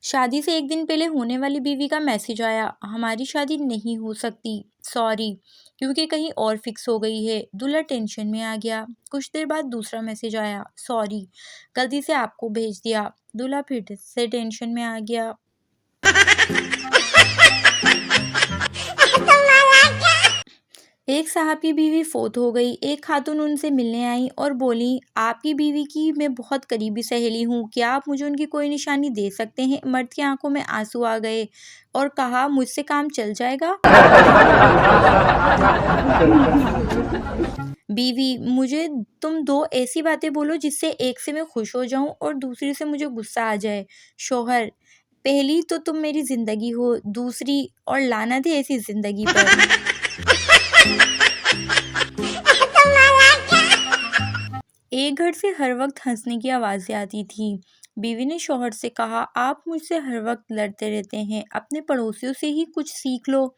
शादी से एक दिन पहले होने वाली बीवी का मैसेज आया, हमारी शादी नहीं हो सकती, सॉरी, क्योंकि कहीं और फिक्स हो गई है। दूल्हा टेंशन में आ गया। कुछ देर बाद दूसरा मैसेज आया, सॉरी, गलती से आपको भेज दिया। दूल्हा फिर से टेंशन में आ गया। एक साहब की बीवी फोत हो गई। एक खातून उनसे मिलने आई और बोली, आपकी बीवी की मैं बहुत करीबी सहेली हूँ, क्या आप मुझे उनकी कोई निशानी दे सकते हैं? मर्द की आंखों में आंसू आ गए और कहा, मुझसे काम चल जाएगा। बीवी, मुझे तुम दो ऐसी बातें बोलो जिससे एक से मैं खुश हो जाऊं और दूसरी से मुझे गुस्सा आ जाए। शोहर, पहली तो तुम मेरी जिंदगी हो, दूसरी और लानत है ऐसी जिंदगी पर। एक घर से हर वक्त हंसने की आवाज़ें आती थी। बीवी ने शौहर से कहा, आप मुझसे हर वक्त लड़ते रहते हैं, अपने पड़ोसियों से ही कुछ सीख लो।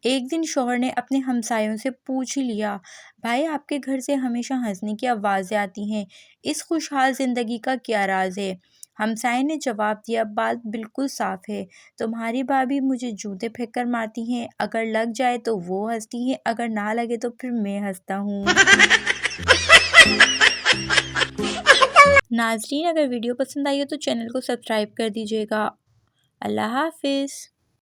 एक दिन शौहर ने अपने हमसायों से पूछ ही लिया, भाई आपके घर से हमेशा हंसने की आवाज़ें आती हैं, इस खुशहाल ज़िंदगी का क्या राज है? हमसाये ने जवाब दिया, बात बिल्कुल साफ है, तुम्हारी भाभी मुझे जूते फेंक कर मारती हैं, अगर लग जाए तो वो हंसती हैं, अगर ना लगे तो फिर मैं हंसता हूँ। नाज़रीन, अगर वीडियो पसंद आई हो तो चैनल को सब्सक्राइब कर दीजिएगा। अल्लाह हाफिज़।